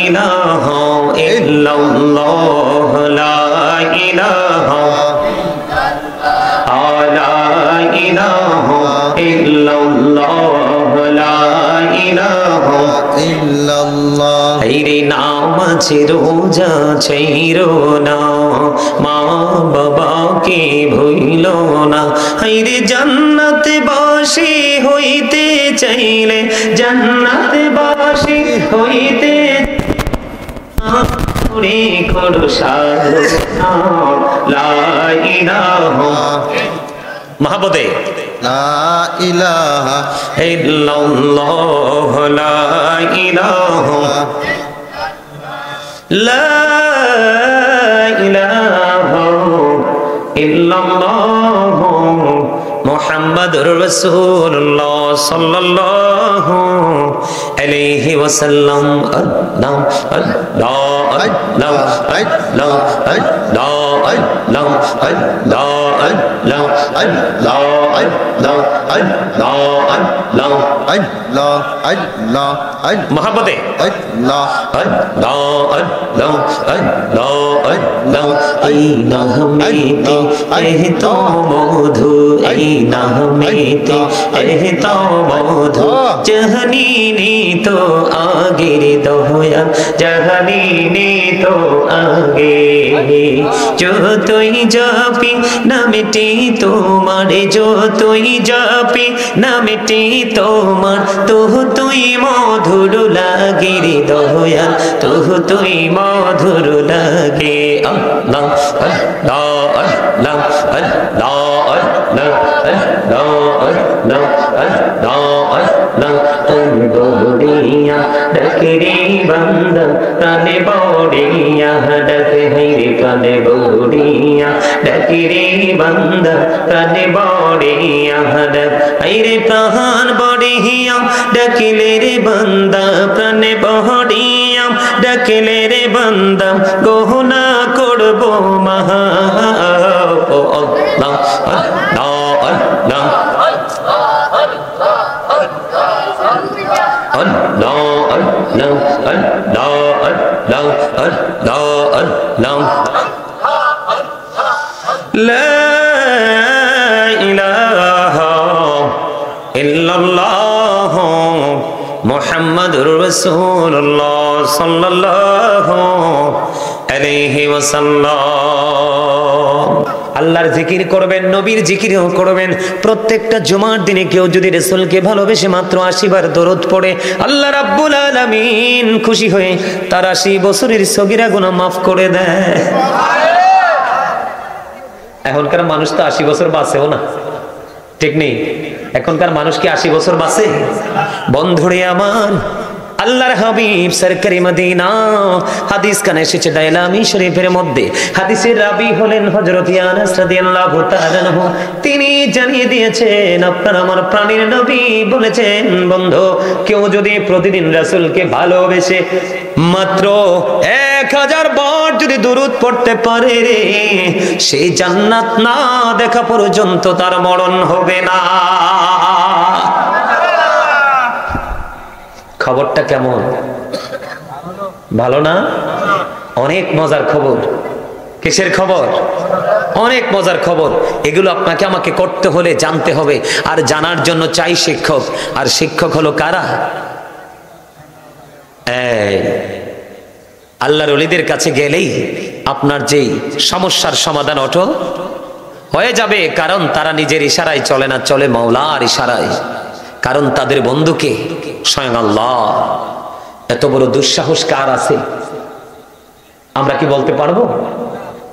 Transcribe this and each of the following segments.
ইলাহা ইল্লাল্লাহ লা ইলাহা লা ইলাহা ইল্লাল্লাহ লা ইলাহা ইল্লাল্লাহ। এই নামাজে রোজা ছাইরো না, মা বাবাকে ভুইলো না। এই জান্নাতে বাসী হইতে চাইলে, জান্নাতে বাসী হইতে করে করো সাধনা লা ইলাহা মহাবদে লা ইলাহা ইল্লাল্লাহ লা ইলাহা লা ইলাহা ইল্লাল্লাহ মুহাম্মাদুর রাসূলুল্লাহ সাল্লাল্লাহু আলাইহি ওয়াসাল্লাম। আল্লাহ আল্লাহ আল্লাহ আল্লাহ আল্লাহ আল্লাহ আল্লাহ আল্লাহ আল্লাহ আল্লাহ আল্লাহ আল্লাহ আল্লাহ মহব্বতে আল্লাহ আল্লাহ আল্লাহ আল্লাহ আল্লাহ। এই নামেতে এতো মধু, এই নামেতে এতো মধু, জাহানি তো আগের দয়াল, জাহানি তো আগে। যতই জাপি নামটি তোমার, যতই জাপি নামটি তোমার, তুই মধুর লাগে রে দয়াল, তুই মধুর লাগে। আল্লাহ আল্লাহ আল্লাহ আল্লাহ আল্লাহ আল্লাহ আল্লাহ আল্লাহ আল্লাহ। বড়িয়া ডাকে রে বান্দা প্রাণে বড়িয়া ডাকে, হাইরে প্রাণে বড়িয়া ডাকে রে বান্দা প্রাণে বড়িয়া ডাক, হাইরে প্রাণ বড়িয়া ডাকিলে রে বান্দা প্রাণে বড়িয়া ডাকিলে রে বান্দা, গহনা করব মহা। ও আল্লাহ আল্লাহ আল্লাহ লা ইলাহা ইল্লাল্লাহ মুহাম্মাদুর রাসূলুল্লাহ সাল্লাল্লাহু আলাইহি ওয়াসাল্লাম। আল্লাহর জিকির করবেন, নবীর জিকিরও করবেন। প্রত্যেকটা জুমার দিনে কেউ যদি রাসূলকে ভালোবেসে মাত্র 80 বার দরুদ পড়ে, আল্লাহ রাব্বুল আলামিন খুশি হয়ে তার 80 বছরের সগীরা গুনাহ মাফ করে দেয়। এখনকার মানুষ তো 80 বছর বাঁচেও না, ঠিক নেই? এখনকার মানুষ কি 80 বছর বাঁচে? বন্ধুরে আমার, আল্লাহর হাবিব সরকারি মদিনা হাদিস কানে এসেছে দাইলামি শরীফের মধ্যে। হাদিসের রাবি হলেন হযরত আনাস রাদিয়াল্লাহু তাআলা আনহু। তিনি জানিয়ে দিয়েছেন, আপনার আমার প্রাণের নবী বলেছেন, বন্ধু কেউ যদি প্রতিদিন রাসূলকে ভালোবেসে মাত্র 1000 বার যদি দুরূদ পড়তে পারে রে, সেই জান্নাত না দেখা পর্যন্ত তার মরণ হবে না। খবরটা কেমন? ভালো না? অনেক মজার খবর। কিসের খবর? অনেক মজার খবর। এগুলো আপনাকে আমাকে করতে হলে জানতে হবে, আর জানার জন্য চাই শিক্ষক। আর শিক্ষক হলো কারা? আল্লাহর ওলিদের কাছে গেলেই আপনার যেই সমস্যার সমাধান অটো হয়ে যাবে, কারণ তারা নিজের ইশারায় চলে না, চলে মাওলার ইশারায়। কারণ তাদের বন্ধুকে স্বয়ং আল্লাহ। এত বড় দুঃসাহস কার আছে? আমরা কি বলতে পারবো?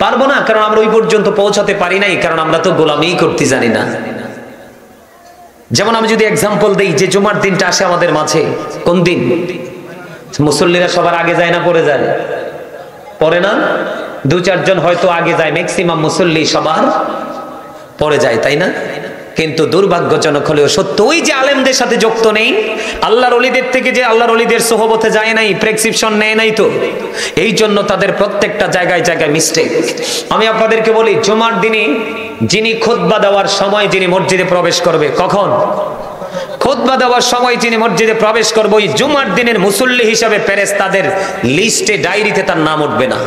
পারবো না, কারণ আমরা ওই পর্যন্ত পৌঁছাতে পারি নাই, কারণ আমরা তো গোলামি করতে জানি না। যেমন আমি যদি এক্সাম্পল দেই, যে জুমার দিনটা আসে আমাদের মাঝে, কোন দিন? মুসল্লিরা সবার আগে যায় না পরে যায়? পরে না? 2-4 জন হয়তো আগে যায়, ম্যাক্সিমাম মুসল্লি সবার পরে যায়, তাই না? কিন্তু দুর্ভাগ্যজনক হলেও সত্য, ওই যে আলেমদের সাথে যুক্ত নেই, আল্লাহর ওলিদের থেকে যে আল্লাহর ওলিদের সোহবতে যায় নাই, প্রেসক্রিপশন নেয় নাই, তো এই জন্য তাদের প্রত্যেকটা জায়গায় জায়গায় মিস্টেক। আমি আপনাদেরকে বলি, জুমার দিনে যিনি খুতবা দেওয়ার সময় যিনি মসজিদে প্রবেশ করবে, কখন? খুতবা দেওয়ার সময় তিনি মসজিদে প্রবেশ করবে, ওই জুমার দিনের মুসল্লি হিসাবে ফেরেশতাদের লিস্টে, ডায়েরিতে তার নাম উঠবে না।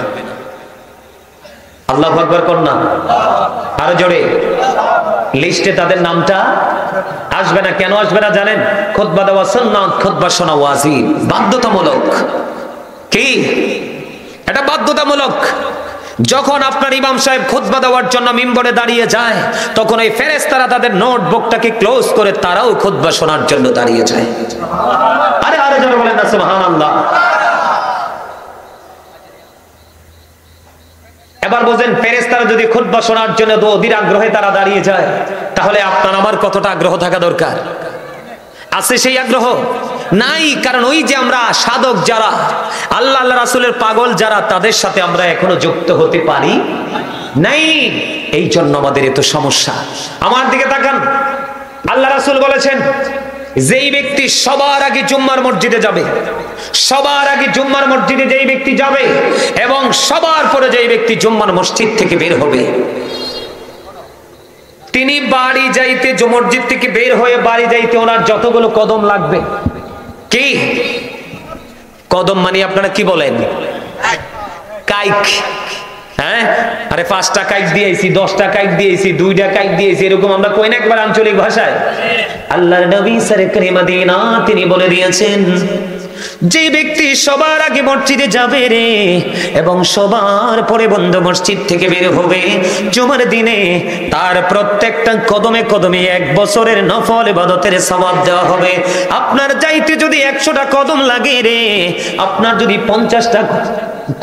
আল্লাহু আকবার করুন না, আরো জোরে। লিস্টে তাদের নামটা আসবে না। কেন আসবে না জানেন? খুতবা দেওয়া সুন্নাত, খুতবা শোনা ওয়াজিব, বাধ্যতামূলক। কি এটা বাধ্যতামূলক। যখন আপনার ইমাম সাহেব খুতবা দেওয়ার জন্য মিম্বরে দাঁড়িয়ে যায়, তখন এই ফেরেশতারা তাদের নোটবুকটাকে ক্লোজ করে তারাও খুতবা শোনার জন্য দাঁড়িয়ে যায়। আরে আরে জোরে বলেন না সুবহানাল্লাহ। এবার বোঝেন, ফেরেশতারা যদি খুতবা শোনার জন্য অধীর আগ্রহে তারা দাঁড়িয়ে যায়, তাহলে আপনার আমার কতটা আগ্রহ থাকা দরকার? আছে সেই আগ্রহ? নাই। কারণ ওই যে আমরা সাধক যারা, আল্লাহ আল্লাহ রাসূলের পাগল যারা, তাদের সাথে আমরা এখনো যুক্ত হতে পারি নাই। এই জন্য আমাদের এত সমস্যা। আমার দিকে তাকান, আল্লাহ রাসূল বলেছেন, যেই ব্যক্তি সবার আগে জুম্মার মসজিদে যাবে, সবার আগে জুম্মার মসজিদে যেই ব্যক্তি যাবে এবং সবার পরে যেই ব্যক্তি জুম্মার মসজিদ থেকে বের হবে, তিনি বাড়ি যাইতে, মসজিদ থেকে বের হয়ে বাড়ি যাইতে ওনার যতগুলো কদম লাগবে, কি কদম মানে আপনারা কি বলেন? কাইক। হ্যাঁ, আরে 5টা কাইক দিয়েছি, 10টা কাইক দিয়েছি, 2টা কাইক দিয়েছি, এরকম আমরা কই না একবার আঞ্চলিক ভাষায়। আল্লাহর নবী সরকারে মদিনা তিনি বলে দিয়েছেন, যে ব্যক্তি সবার আগে মসজিদে যাবে রে এবং সবার পরে বন্ধ মসজিদ থেকে বের হবে জুমার দিনে, তার প্রত্যেকটা কদমে কদমে 1 বছরের নফল ইবাদতের সওয়াব দেওয়া হবে। আপনার যাইতে যদি 100টা কদম লাগে রে, আপনার যদি 50টা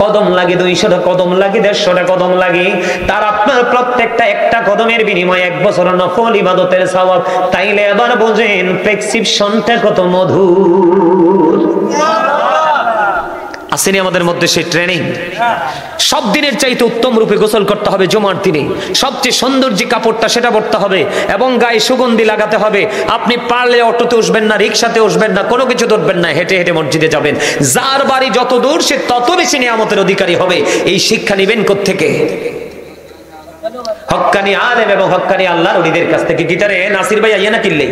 কদম লাগে, 200টা কদম লাগে, 150টা কদম লাগে, তার আপনার প্রত্যেকটা একটা কদমের বিনিময়ে 1 বছর নফল ইবাদতের সওয়াব। তাইলে এবার বোঝেন প্রেসক্রিপশনটা কত মধুর। আসেনি আমাদের মধ্যে সেই ট্রেনিং? সব দিনের চাইতে উত্তম রূপে গোসল করতে হবে জুমার দিনে, সবচেয়ে সুন্দর যে কাপড়টা সেটা পরতে হবে এবং গায়ে সুগন্ধি লাগাতে হবে। আপনি পারলে অটোতে উঠবেন না, রিক্সাতে উঠবেন না, কোনো কিছু ধরবেন না, হেঁটে হেঁটে মসজিদে যাবেন। যার বাড়ি যত দূর সে তত বেশি নিয়ামতের অধিকারী হবে। এই শিক্ষা নেবেন কোত্থেকে? হক্কানি আলেম এবং হক্কানি আল্লাহর ওলিদের কাছ থেকে। গিটারে নাসির ভাই আইয়া না কিনলে?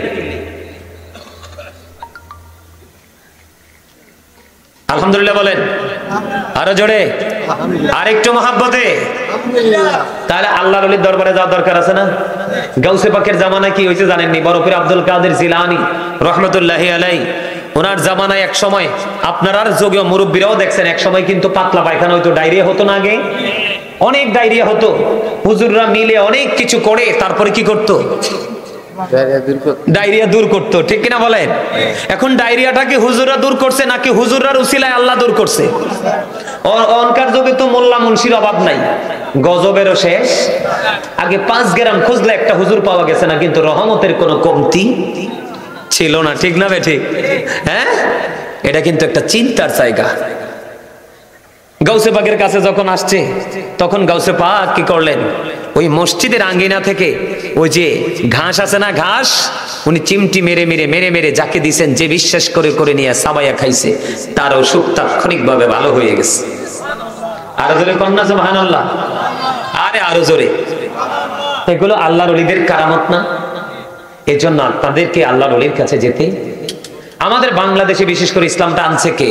আলহামদুলিল্লাহ বলেন, আরো জোরে, আরেকটু মহাব্বতে। তাহলে আল্লাহর ওলির দরবারে যাওয়ার দরকার আছে না? গাউসে পাকের জামানায় কি হয়েছে জানেননি? বরফির আব্দুল কাদের জিলানী রহমতুল্লাহি আলাইহি, ওনার জামানায় এক সময়, আপনার আর যোগীয় মুরব্বীরাও দেখছেন, এক সময় কিন্তু পাতলা পায়খানা হইতো, ডায়রিয়া হতো না? আগে অনেক ডায়রিয়া হতো। হুজুররা মিলে অনেক কিছু করে তারপরে কি করতো? ডায়রিয়া দূর করতো, ঠিক কিনা বলেন? এখন ডায়রিয়াটা কি হুজুররা দূর করছে নাকি হুজুররার উসিলায় আল্লাহ দূর করছে? অনকার যুগে তো মোল্লা মুন্সির অভাব নাই, গজবেরও শেষ। আগে 5 গ্রাম খুঁজলে একটা হুজুর পাওয়া গেছে না, কিন্তু রহমতের কোনো কমতি ছিল না, ঠিক না বেঠিক? হ্যাঁ, এটা কিন্তু একটা চিন্তার জায়গা। গাউসে পাকের কাছে যখন আসছে, তখন গাউসে পাক কি করলেন? ওই মসজিদের আঙ্গিনা থেকে ওই যে ঘাস আছে না, ঘাস, উনি চিমটি মেরে মেরে মেরে মেরে যাকে দিয়েছেন, যে বিশ্বাস করে করে নিয়ে সাবাইয়া খাইছে, তার অসুখ তাৎক্ষণিকভাবে ভালো হয়ে গেছে। আরো জোরে কন্যা সুবহানাল্লাহ, আরে আরো জোরে। এগুলো আল্লাহর ওলিদের কারামত না? এজন্য আপনাদেরকে আল্লাহর ওলির কাছে যেতে। আমাদের বাংলাদেশে বিশেষ করে ইসলামটা আনছে কে?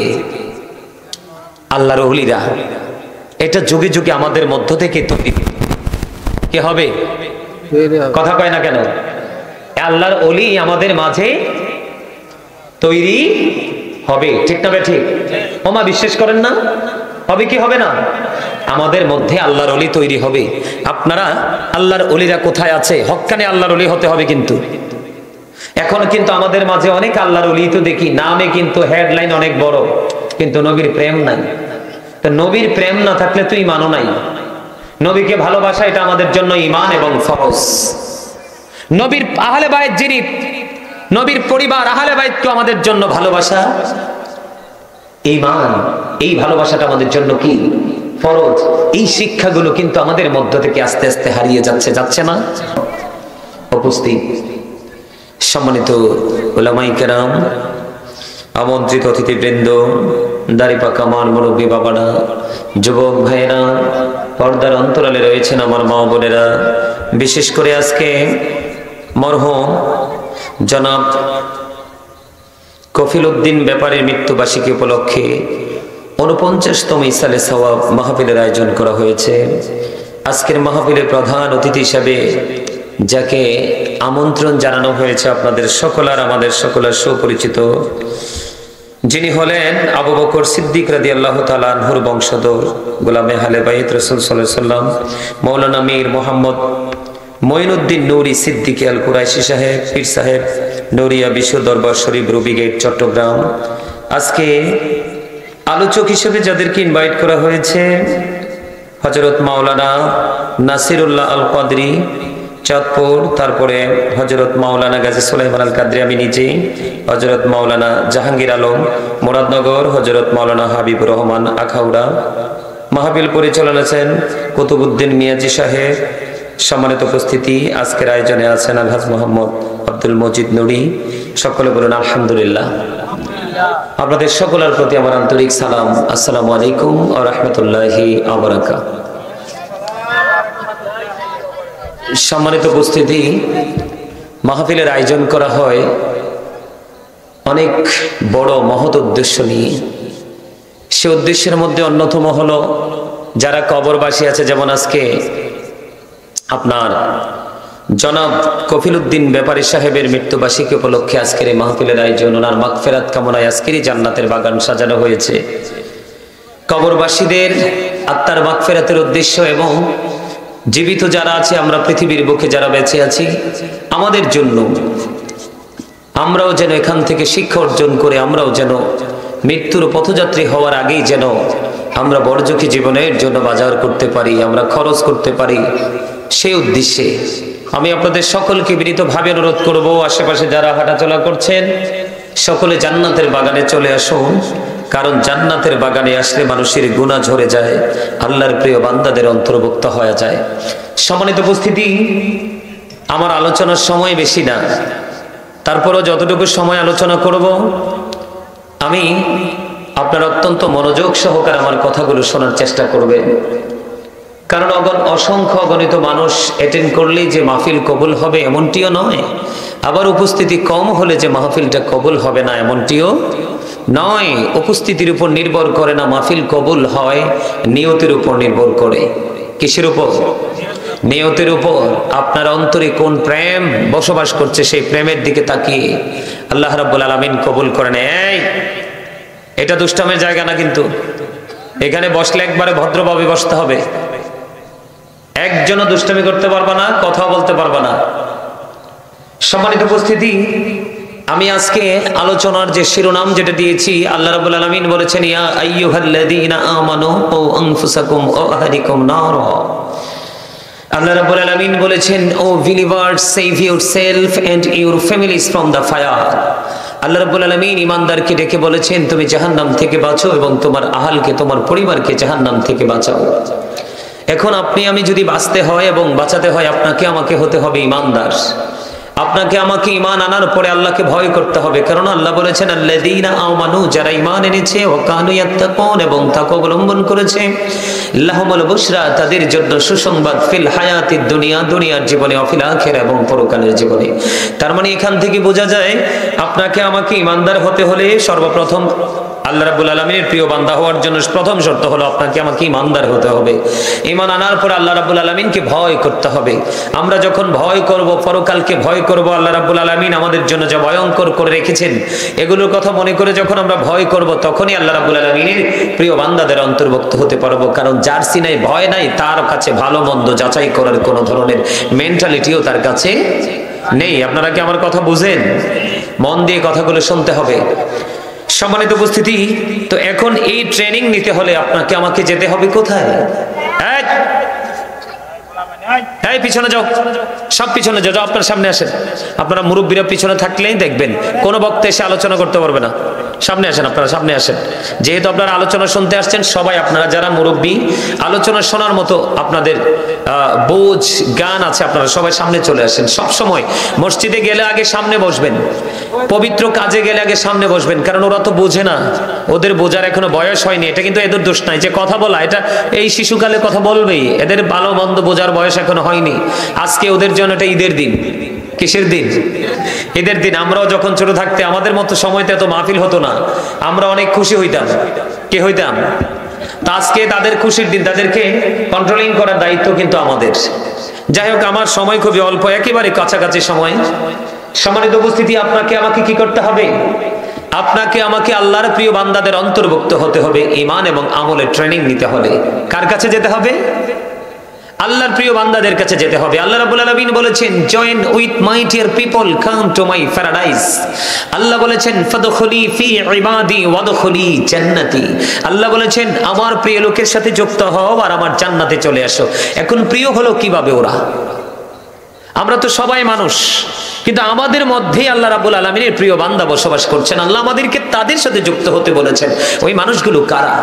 আল্লাহর ওলিরা। এটা যুগে যুগে আমাদের মধ্য থেকে তৈরি কে হবে? কথা কয় না কেন? আল্লাহর ওলি আমাদের মাঝে তৈরি হবে, ঠিক না ঠিক? ওমা বিশ্বাস করেন না? হবে কি হবে না? আমাদের মধ্যে আল্লাহর ওলি তৈরি হবে। আপনারা আল্লাহর ওলিরা কোথায় আছে? হক্কানি আল্লাহর ওলি হতে হবে। কিন্তু এখন কিন্তু আমাদের মাঝে অনেক আল্লাহর ওলি তো দেখি, নামে কিন্তু হেডলাইন অনেক বড়, কিন্তু নবীর প্রেম নাই। তো নবীর প্রেম না থাকলে তো ঈমানও নাই। নবীকে ভালোবাসা এটা আমাদের জন্য ঈমান এবং ফরজ। নবীর আহলে বাইত, যিনি নবীর পরিবার, আহলে বাইত তো আমাদের জন্য ভালোবাসা, ঈমান। এই ভালোবাসাটা আমাদের জন্য কি? ফরজ। এই শিক্ষাগুলো কিন্তু আমাদের মধ্য থেকে আস্তে আস্তে হারিয়ে যাচ্ছে, যাচ্ছে না? উপস্থিত সম্মানিত উলামায়ে কেরাম, আমন্ত্রিত অতিথিবৃন্দ, দাড়িপাকা আমার মুরব্বী বাবারা, যুবক ভাইয়েরা, পর্দার অন্তরালে রয়েছেন আমার মা বোনেরা, বিশেষ করে আজকে মরহুম জনাব কফিল উদ্দিন ব্যাপারীর মৃত্যুবার্ষিকী উপলক্ষে ৪৯তম ইসালে সওয়াব মাহফিলের আয়োজন করা হয়েছে। আজকের মাহফিলের প্রধান অতিথি হিসাবে যাকে আমন্ত্রণ জানানো হয়েছে আপনাদের সকলের, আমাদের সকলের সুপরিচিত, যিনি হলেন আবু বকর সিদ্দিক রাদিয়াল্লাহু তাআলা আনহুর বংশধর, গোলামে আহলে বাইত রাসূল সাল্লাল্লাহু আলাইহি ওয়াসাল্লাম, মাওলানা মীর মোহাম্মদ মঈনুদ্দিন নূরী সিদ্দিকী আল কুরাইশি সাহেব, পীর সাহেব, নূরিয়া বিশ্ব দরবার শরীফ, রুবি গেট, চট্টগ্রাম। আজকে আলোচক হিসেবে যাদেরকে ইনভাইট করা হয়েছে, হযরত মাওলানা নাসিরুল্লাহ আল কদরি চাঁদপুর, তারপরে হযরত মাওলানা গাজী সুলাইমান আল কাদরি আমি নিজে, হযরত মাওলানা জাহাঙ্গীর আলম মুরাদনগর, হযরত মাওলানা হাবিবুর রহমান আখাউড়া। মাহফিল পরিচালনা আছেন কুতুবউদ্দিন মিয়াজি সাহেব। সম্মানিত উপস্থিতি, আজকের আয়োজনে আছেন আলহাজ মোহাম্মদ আব্দুল মজিদ নুরি। সকলে বলুন আলহামদুলিল্লাহ। আপনাদের সকলের প্রতি আমার আন্তরিক সালাম। আসসালামু আলাইকুম ওয়া রাহমাতুল্লাহি ওয়া বারাকাতুহু। সম্মানিত উপস্থিতি, মাহফিলের আয়োজন করা হয় অনেক বড় মহৎ উদ্দেশ্য নিয়ে। সে উদ্দেশ্যের মধ্যে অন্যতম হলো যারা কবরবাসী আছে, যেমন আজকে আপনার জনাব কফিল উদ্দিন ব্যাপারী সাহেবের মৃত্যুবার্ষিকী উপলক্ষে আজকের এই মাহফিলের আয়োজন। ওনার মাগফিরাত কামনায় আজকেরই জান্নাতের বাগান সাজানো হয়েছে। কবরবাসীদের আত্মার মাগফিরাতের উদ্দেশ্য এবং জীবিত যারা আছে, আমরা পৃথিবীর বুকে যারা বেঁচে আছি, আমাদের জন্য আমরাও যেন এখান থেকে শিক্ষা অর্জন করে আমরাও যেন মৃত্যুর পথযাত্রী হওয়ার আগেই যেন আমরা বড়জোখী জীবনের জন্য বাজার করতে পারি, আমরা খরচ করতে পারি। সেই উদ্দেশ্যে আমি আপনাদের সকলকে বিনীতভাবে অনুরোধ করব, আশেপাশে যারা হাঁটাচলা করছেন সকলে জান্নাতের বাগানে চলে আসুন। কারণ জান্নাতের বাগানে আসলে মানুষের গুনাহ ঝরে যায়, আল্লাহর প্রিয় বান্দাদের অন্তর্ভুক্ত হয়ে যায়। সম্মানিত উপস্থিতি, আমার আলোচনার সময় বেশি না, তারপরও যতটুকু সময় আলোচনা করব আমি আপনার অত্যন্ত মনোযোগ সহকারে আমার কথাগুলো শোনার চেষ্টা করবেন। কারণ অসংখ্য অগণিত মানুষ অ্যাটেন্ড করলেই যে মাহফিল কবুল হবে এমনটিও নয়, আবার উপস্থিতি কম হলে যে মাহফিলটা কবুল হবে না এমনটিও নয়। উপস্থিতির উপর নির্ভর করে না মাহফিল কবুল হয়, নিয়তের উপর নির্ভর করে। কিসের উপর? নিয়তের উপর। আপনার অন্তরে কোন প্রেম বসবাস করছে সেই প্রেমের দিকে তাকিয়ে আল্লাহ রাব্বুল আলামিন কবুল করেন। এটা দুষ্টামের জায়গা না, কিন্তু এখানে বসলে একবারে ভদ্রভাবে বসতে হবে। একজনও দুষ্টামি করতে পারবা না, কথা বলতে পারবা না। সম্মানিত উপস্থিতি, আমি আজকে আলোচনার যে শিরোনাম যেটা দিয়েছি, আল্লাহ রাব্বুল আলামিন বলেছেন, ইয়া আইয়ুহাল্লাযীনা আমানু ও আনফুসাকুম ওয়া আহলিকুম নারা। আল্লাহ রাব্বুল আলামিন বলেছেন, O believers, save yourself and your families from the fire. আল্লাহ রাব্বুল আলামিন ঈমানদারকে ডেকে বলেছেন, তুমি জাহান্নাম থেকে বাঁচো এবং তোমার আহলকে, তোমার পরিবারকে জাহান্নাম থেকে বাঁচাও। এখন আপনি আমি যদি বাঁচতে হয় এবং বাঁচাতে হয়, আপনাকে আমাকে হতে হবে ঈমানদার। আপনাকে আমাকে ঈমান আনার পরে আল্লাহকে ভয় করতে হবে। কারণ আল্লাহ বলেছেন, আল্লাযীনা আমানু, যারা ঈমান এনেছে, ওয়া কানু ইয়াত্তাকুন, এবং তাকওয়া অবলম্বন করেছে, লাহুমুল বুশরা, তাদের জন্য সুসংবাদ, ফিল হায়াতিদ দুনিয়া, দুনিয়ার জীবনে, ওয়া ফিল আখিরা, এবং পরকালের জীবনে। তার মানে এখান থেকে বোঝা যায় আপনাকে আমাকে ঈমানদার হতে হলে সর্বপ্রথম আল্লাহ রাব্বুল আলামিনের প্রিয় বান্দা হওয়ার জন্য প্রথম শর্ত হলো আপনাকে আমাকে ঈমানদার হতে হবে। ঈমান আনার পর আল্লাহ রাব্বুল আলামিনকে ভয় করতে হবে। আমরা যখন ভয় করব, পরকালকে ভয় করব, আল্লাহ রাব্বুল আলামিন আমাদের জন্য যা ভয়ঙ্কর করে রেখেছেন এগুলোর কথা মনে করে যখন আমরা ভয় করব, তখনই আল্লাহ রাব্বুল আলামিনের প্রিয় বান্দাদের অন্তর্ভুক্ত হতে পারবো। কারণ যার সিনায় ভয় নাই, তার কাছে ভালো মন্দ যাচাই করার কোনো ধরনের মেন্টালিটিও তার কাছে নেই। আপনারা কি আমার কথা বুঝেন? মন দিয়ে কথাগুলো শুনতে হবে। সম্মানিত উপস্থিতি, তো এখন এই ট্রেনিং নিতে হলে আপনাকে আমাকে যেতে হবে কোথায়? এই পিছনে যাও, সব পিছনে যাও, আপনার সামনে আসেন। আপনারা মুরব্বীরা পিছনে থাকলেই দেখবেন কোনো বক্তা এসে আলোচনা করতে পারবে না। সামনে আসেন, আপনারা সামনে আসেন। যেহেতু আপনারা আলোচনা শুনতে আসছেন, সবাই আপনারা যারা মুরব্বী, আলোচনা শোনার মতো আপনাদের বোঝ জ্ঞান আছে, আপনারা সবাই সামনে চলে আসেন। সব সময় মসজিদে গেলে আগে সামনে বসবেন, পবিত্র কাজে গেলে আগে সামনে বসবেন। কারণ ওরা তো বোঝে না, ওদের বোঝার এখনো বয়স হয়নি। এটা কিন্তু এদের দোষ নাই যে কথা বলা, এটা এই শিশুকালে কথা বলবেই, এদের ভালো মন্দ বোঝার বয়স এখনো হয়নি। আজকে ওদের জন্য এটা ঈদের দিন, কিসের দিন? ঈদের দিন। আমরাও যখন ছোট থাকতে আমাদের মতো সময়তে এত মাহফিল হতো না, আমরা অনেক খুশি হইতাম। কে হইতাম? তা আজকে তাদের খুশির দিন, তাদেরকে কন্ট্রোলিং করার দায়িত্ব কিন্তু আমাদের। যাই হোক, আমার সময় খুবই অল্প, একেবারে কাছাকাছি সময়। সম্মানিত উপস্থিতি, আপনাকে আমাকে কি করতে হবে? আপনাকে আমাকে আল্লাহর প্রিয় বান্দাদের অন্তর্ভুক্ত হতে হবে। ঈমান এবং আমলের ট্রেনিং নিতে হবে। কার কাছে যেতে হবে? আল্লাহর প্রিয় বান্দাদের কাছে যেতে হবে। আল্লাহ রাব্বুল আলামিন বলেছেন, join with my dear people, come to my paradise. আল্লাহ বলেছেন, ফাদখুলি ফি ইবাদি ওয়াদখুলি জান্নাতি। আল্লাহ বলেছেন, আমার প্রিয় লোকের সাথে যুক্ত হও আর আমার জান্নাতে চলে আসো। এখন প্রিয় হলো কিভাবে ওরা? আমরা তো সবাই মানুষ, কিন্তু আমাদের মধ্যেই আল্লাহ রাব্বুল আলামিনের প্রিয় বান্দা বসবাস করছেন। আল্লাহ আমাদেরকে তাদের সাথে যুক্ত হতে বলেছেন। ওই মানুষগুলো কারা?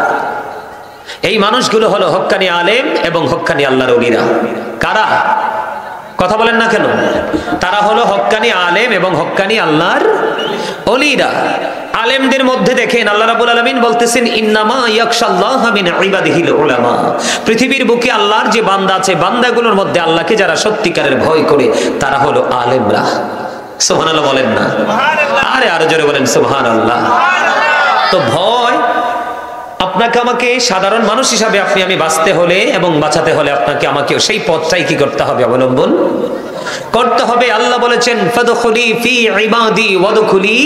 এই মানুষগুলো হলো হক্কানি আলেম এবং হক্কানি আল্লাহর ওলিরা। কারা? কথা বলেন না কেন? তারা হলো হক্কানি আলেম এবং হক্কানি আল্লাহর ওলিরা। আলেমদের মধ্যে দেখেন আল্লাহ রাব্বুল আলামিন বলতেছেন, ইন্নামা ইয়াখশাল্লাহা মিন ইবাদিহিল উলামা। পৃথিবীর বুকে আল্লাহর যে বান্দা আছে, বান্দাগুলোর মধ্যে আল্লাহকে যারা সত্যিকারের ভয় করে তারা হলো আলেমরা। সুবহানাল্লাহ বলেন না? আরে আরো জোরে বলেন সুবহানাল্লাহ। তো ভয় আপনাকে আমাকে সাধারণ মানুষ হিসাবে আমি বাঁচতে হলে এবং বাঁচাতে হলে আপনাকে আমাকে সেই পথটাই কি করতে হবে? অবলম্বন করতে হবে। আল্লাহ বলেছেন, ফাদখুলি ফি ইবাদি ওয়াদখুলি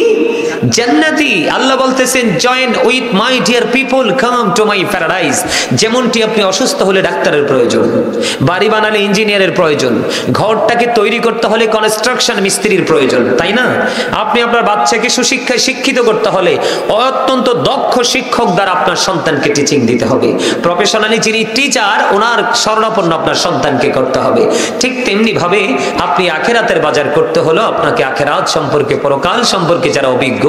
জান্নাতি। আল্লাহ বলতেছেন, join with my dear people, come to my paradise. যেমনটি আপনি অসুস্থ হলে ডাক্তারের প্রয়োজন, বাড়ি বানালে ইঞ্জিনিয়ারের প্রয়োজন, ঘরটাকে তৈরি করতে হলে কনস্ট্রাকশন মিস্ত্রির প্রয়োজন, তাই না? আপনি আপনার বাচ্চাকে সুশিক্ষায় শিক্ষিত করতে হলে অত্যন্ত দক্ষ শিক্ষক দ্বারা আপনার সন্তানকে টিচিং দিতে হবে। প্রফেশনালি যিনি টিচার, ওনার শরণাপন্ন আপনার সন্তানকে করতে হবে। ঠিক তেমনি ভাবে আপনি আখিরাতের বাজার করতে হলো আপনাকে আখিরাত সম্পর্কে, পরকাল সম্পর্কে যারা অভিজ্ঞ,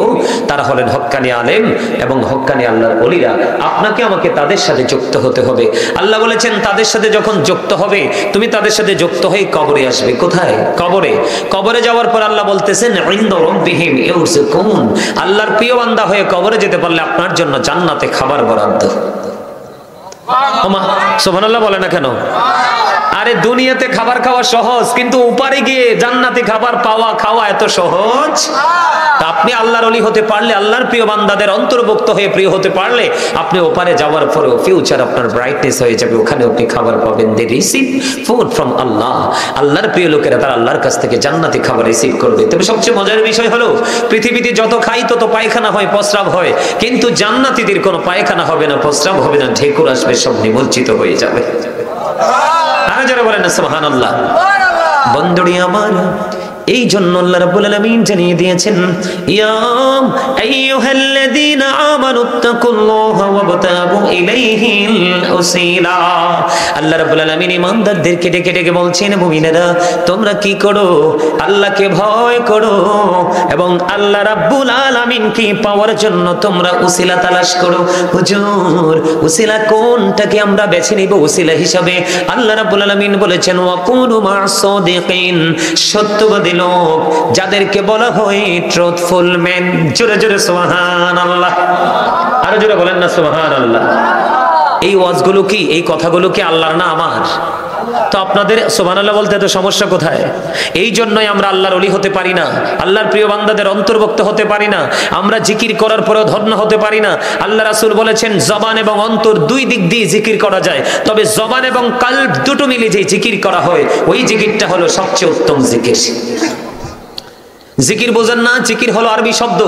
তারা হলেন হক্কানি আলেম এবং হক্কানি আল্লাহর ওলিরা। আপনাকে আমাকে তাদের সাথে যুক্ত হতে হবে। আল্লাহ বলেছেন, তাদের সাথে যখন যুক্ত হবে, তুমি তাদের সাথে যুক্ত হয়ে কবরে আসবে। কোথায়? কবরে। কবরে যাওয়ার পর আল্লাহ বলতেছেন, ইনদা রাব্বিহিম ইউরযাকুন। আল্লাহর প্রিয় বান্দা হয়ে কবরে যেতে পারলে আপনার জন্য জান্নাতে খাবার বরাদ্দ। সুবহানাল্লাহ বলে না কেন? আরে দুনিয়াতে খাবার খাওয়া সহজ, কিন্তু উপরে গিয়ে জান্নাতে খাবার পাওয়া, খাওয়া এত সহজ? আপনি আল্লাহর ওলি হতে পারলে, আল্লাহর প্রিয় বান্দাদের অন্তর্ভুক্ত হয়ে প্রিয় হতে পারলে, আপনি ওপারে যাওয়ার পরে ফিউচার আপনার ব্রাইটনেস হয়ে যাবে। ওখানে আপনি খাবার পাবেন। দে রিসিভ ফুড ফ্রম আল্লাহ। আল্লাহর প্রিয় লোকেরা তারা আল্লাহর কাছ থেকে জান্নাতি খাবার রিসিভ করবে। তবে সবচেয়ে মজার বিষয় হলো, পৃথিবীতে যত খাই তত পায়খানা হয়, প্রস্রাব হয়, কিন্তু জান্নাতীদের কোনো পায়খানা হবে না, প্রস্রাব হবে না, ঢেকুর আসবে, সব নিমজ্জিত হয়ে যাবে। আর যারা বলেন না সুবহানাল্লাহ। বন্ধুরি আমার, এই জন্য আল্লাহ রাব্বুল আলামিন জানিয়ে দিয়েছেন, ইয়া আইয়ুহাল্লাযীনা আমানুত্তাকুল্লাহা ওয়াবতাগু ইলাইহিল ওসিলা। আল্লাহ রাব্বুল আলামিন ঈমানদারদেরকে ডেকে ডেকে বলছেন, মুমিনেরা তোমরা কি করো? আল্লাহকে ভয় করো এবং আল্লাহ রাব্বুল আলামিনকে পাওয়ার জন্য তোমরা উসিলা তালাশ করো। হুজুর, উসিলা কোনটাকে আমরা বেছে নিব উসিলা হিসাবে? আল্লাহ রাব্বুল আলামিন বলেছেন, ওয়াকুনু মা'আস সাদিকিন। সত্যবাদী লোক, যাদেরকে বলা হয় ট্রুথফুল মেন। জোরে জোরে সুবহানাল্লাহ। আরো জোরে বলেন না সুবহানাল্লাহ। এই ওয়াজগুলো কি, এই কথাগুলো কি আল্লাহর না আমার? তো আপনাদের সুবহানাল্লাহ বলতে এত সমস্যা কোথায়? এই জন্যই আমরা আল্লাহর ওলি হতে পারি না, আল্লাহর প্রিয় বান্দাদের অন্তর্ভুক্ত হতে পারি না। আমরা জিকির করার পরেও ধন্য হতে পারি না। আল্লাহ রাসূল বলেছেন, জবান এবং অন্তর দুই দিক দিয়ে জিকির করা যায়, তবে জবান এবং কলব দুটো মিলে যে জিকির করা হয়, ওই জিকিরটা হলো সবচেয়ে উত্তম জিকির। জিকির বোঝেন না? জিকির হলো আরবি শব্দ,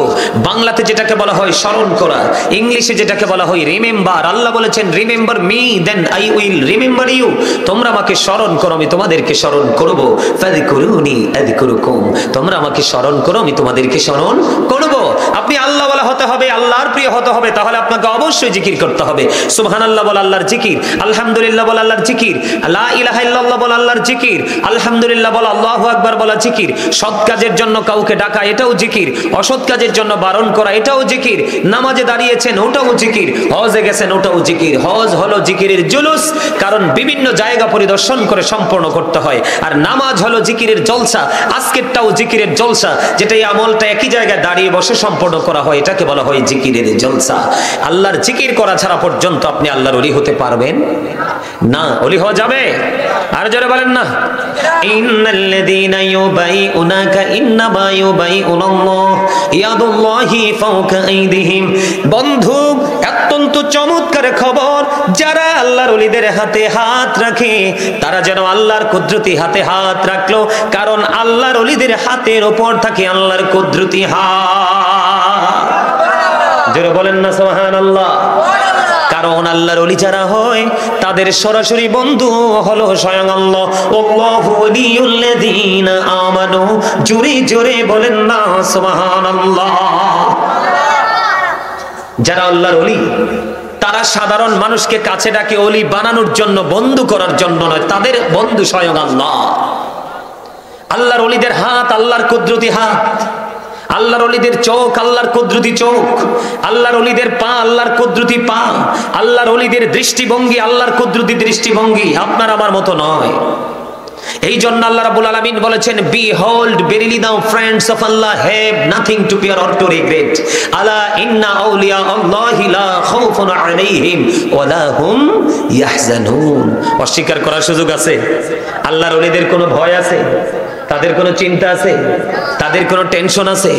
বাংলাতে যেটাকে বলা হয় স্মরণ করা, ইংলিশে যেটাকে বলা হয় রিমেম্বার। আল্লাহ বলেছেন, remember me then I will remember you. তোমরা আমাকে স্মরণ করো, আমি তোমাদেরকে স্মরণ করব। ফাযকুরুনি আযকুরুকুম। তোমরা আমাকে স্মরণ করো, আমি তোমাদেরকে স্মরণ করব। আপনি আল্লাহ ওয়ালা হতে হবে, আল্লাহর প্রিয় হতে হবে, তাহলে আপনাকে অবশ্যই জিকির করতে হবে। সুবহানাল্লাহ বল আল্লাহর জিকির, আলহামদুলিল্লাহ বল আল্লাহর জিকির, লা ইলাহা ইল্লাল্লাহ বল আল্লাহর জিকির, আলহামদুলিল্লাহ বল, আল্লাহু আকবার বলা জিকির। সৎ কাজের জন্য কাউকে ডাকা, এটাও জিকির। অসৎ কাজের জন্য বারণ করা, এটাও জিকির। নামাজে দাঁড়িয়েছেন, ওটাও জিকির। হজে গেছেন, ওটাও জিকির। হজ হলো জিকিরের জুলুস, কারণ বিভিন্ন জায়গা পরিদর্শন করে সম্পূর্ণ করতে হয়। আর নামাজ হলো জিকিরের জলসা। আজকেরটাও জিকিরের জলসা, যেটা এই আমলটা একই জায়গায় দাঁড়িয়ে বসে সম্পূর্ণ করা হয়, এটাকে বলা হয় জিকিরের জলসা। আল্লাহর জিকির করা ছাড়া পর্যন্ত আপনি আল্লাহর ওলি হতে পারবেন না, ওলি হওয়া যাবে? আর জোরে বলেন না। ইন্নাল্লাযীনা ইউবাইউনাকা ইন্নামা ইউবাইউনাল্লাহ ইয়াদুল্লাহি ফাওকা আইদিহিম। বন্ধু, অত্যন্ত চমৎকার খবর, যারা আল্লাহর ওলিদের হাতে হাত রাখে তারা যেন আল্লাহর কুদরতি হাতে হাত রাখলো, কারণ আল্লাহর ওলিদের হাতের উপর থাকে আল্লাহর কুদরতি হাত। জোরে বলেন না সুবহানাল্লাহ। কারণ আল্লাহর ওলি যারা হয় তাদের সরাসরি বন্ধু হলো স্বয়ং আল্লাহ। আল্লাহু ওয়ালিউল্লাযীনা আমানু। জোরে জোরে বলেন না সুবহানাল্লাহ। যারা আল্লাহর ওলি তারা সাধারণ মানুষকে কাছে ডাকে ওলি বানানোর জন্য, বন্ধু করার জন্য নয়, তাদের বন্ধু স্বয়ং আল্লাহ। আল্লাহর ওলিদের হাত আল্লাহর কুদরতি হাত, আল্লাহর ওলিদের চোখ আল্লাহর কুদরতি চোখ, আল্লাহর ওলিদের পা আল্লাহর কুদরতি পা, আল্লাহর ওলিদের দৃষ্টিভঙ্গি আল্লাহর কুদরতি দৃষ্টিভঙ্গি, আপনার আমার মতো নয়। এই জন্য আল্লাহ রাব্বুল আলামিন বলেছেন, behold verily the friends of Allah have nothing to fear or to regret. আলা ইন্না আউলিয়া আল্লাহি লা খাউফুন আলাইহিম ওয়া লা হুম ইয়াহজানুন। অস্বীকার করার সুযোগ আছে? আল্লাহর ওলিদের কোনো ভয় আছে? তাদের কোনো চিন্তা আছে? তাদের কোনো টেনশন আছে?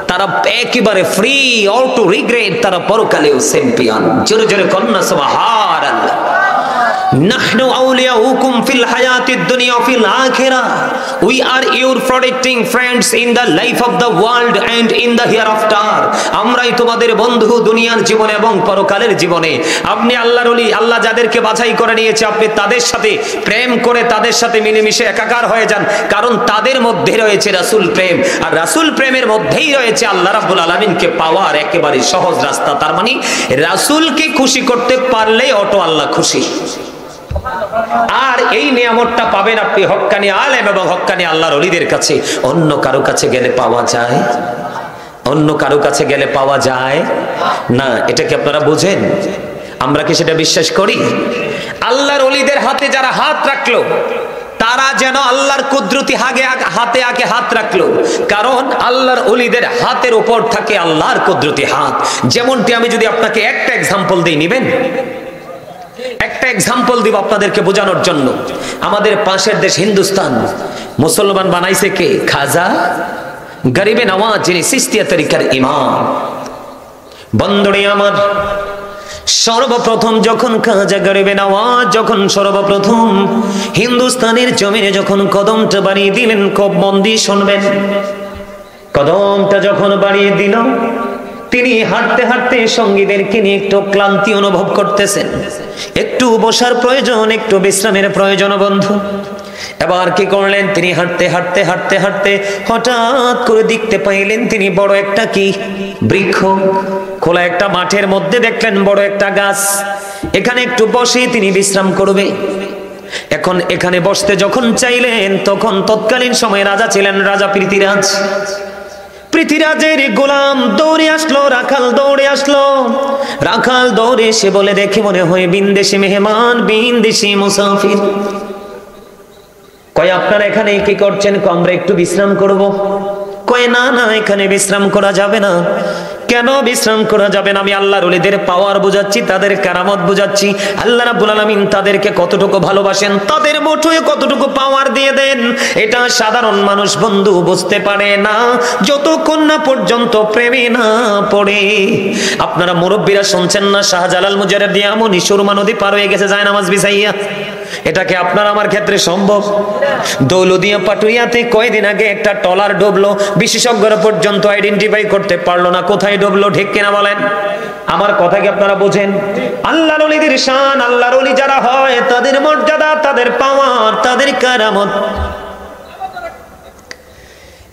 তারা একেবারে ফ্রি, অল টু রিগ্রেট, তারা পরকালেও চ্যাম্পিয়ন। জোরে জোরে কন্না সুবহানাল্লাহ। নাহনু আউলিয়াউকুম ফিল হায়াতিদ দুনিয়া ওয়া ফিল আখিরাহ। We are your protecting friends in the life of the world and in the hereafter. আমরাই তোমাদের বন্ধু দুনিয়ার জীবনে এবং পরকালের জীবনে। আপনি আল্লাহর ওলি, আল্লাহ যাদেরকে বাছাই করে নিয়েছে, আপনি তাদের সাথে প্রেম করে তাদের সাথে মিলেমিশে একাকার হয়ে যান, কারণ তাদের মধ্যে রয়েছে রাসূল প্রেম, আর রাসূল প্রেমের মধ্যেই রয়েছে আল্লাহ রাব্বুল আলামিনকে পাওয়ার একেবারে সহজ রাস্তা। তার মানে রাসূলকে খুশি করতে পারলেই অটো আল্লাহ খুশি। আর এই নিয়ামতটা পাবেন আপনি হক্কানি আলেম এবং হক্কানি আল্লাহর ওলিদের কাছে। অন্য কারো কাছে গেলে পাওয়া যায়? অন্য কারো কাছে গেলে পাওয়া যায় না। এটা কি আপনারা বুঝেন? আমরা কি সেটা বিশ্বাস করি? আল্লাহর ওলিদের হাতে যারা হাত রাখলো তারা যেন আল্লাহর কুদরতি হাতে আগে হাত রাখলো, কারণ আল্লাহর ওলিদের হাতের উপর থাকে আল্লাহর কুদরতি হাত। যেমনটি আমি যদি আপনাকে একটা এক্সাম্পল দিই, নিবেন? একটা এক্সাম্পল দিব আপনাদেরকে বোঝানোর জন্য। আমাদের পাশের দেশ হিন্দুস্তান মুসলমান বানাইছে কে? খাজা গরিবে নওয়াজ, যিনি সিস্তিয়া তরিকার ইমাম। বন্ধুরে আমার, সর্বপ্রথম যখন খাজা গরিবে নওয়াজ যখন সর্বপ্রথম হিন্দুস্তানের জমিনে যখন কদমটা বাড়িয়ে দিলেন, খুব মন দিয়ে শুনবেন। কদমটা যখন বাড়িয়ে দিল, তিনি হাঁটতে হাঁটতে সঙ্গীদেরকে নিয়ে একটু ক্লান্তি অনুভব করতেছেন, একটু বসার প্রয়োজন, একটু বিশ্রামের প্রয়োজন বন্ধু। এবার কি করলেন? তিনি হাঁটতে হাঁটতে হাঁটতে হাঁটতে হঠাৎ করে দেখতে পাইলেন তিনি বড় একটা কি বৃক্ষ, খোলা একটা মাঠের মধ্যে দেখলেন বড় একটা গাছ। এখানে একটু বসে তিনি বিশ্রাম করবে। এখন এখানে বসতে যখন চাইলেন, তখন তৎকালীন সময়ে রাজা ছিলেন রাজা পৃথিরাজ। পৃথিরাজের গোলাম দৌড়ে আসলো, রাখাল দৌড়ে আসলো। রাখাল দৌড়ে এসে বলে, দেখে মনে হয় বিনদেশি মেহমান, বিনদেশি মুসাফির। কয়, আপনারা এখানে কি করছেন? আমরা একটু বিশ্রাম করব। কয়, না না, এখানে বিশ্রাম করা যাবে না। কেন বিশ্রাম করা যাবে না? আমি আল্লাহর ওলিদের পাওয়ার বুঝাচ্ছি, তাদের কারামত বুঝাচ্ছি। আল্লাহ রাব্বুল আলামিন তাদেরকে কতটুকু ভালোবাসেন, তাদের মুঠোয় কতটুকু পাওয়ার দিয়ে দেন, এটা সাধারণ মানুষ বন্ধু বুঝতে পারে না যতক্ষণ না পর্যন্ত প্রেমে না পড়ে। আপনারা মুরব্বীরা শুনছেন না, শাহজালাল মুজাহিদ দিয়ামনি সুরমা নদী পার হয়ে গেছে যায় নামাজ বিছাইয়া। এটাকে আপনার আমার ক্ষেত্রে সম্ভব? দৌলদিয়া পাটুরিয়াতে কয়েকদিন আগে একটা ট্রলার ডুবলো, বিশেষজ্ঞরা পর্যন্ত আইডেন্টিফাই করতে পারলো না কোথায় ডুবলো। ঠিক কিনা বলেন? আমার কথা কি আপনারা বোঝেন? আল্লাহর ওলিদের শান, আল্লাহর ওলি যারা হয় তাদের মর্যাদা, তাদের পাওয়ার, তাদের কারামত।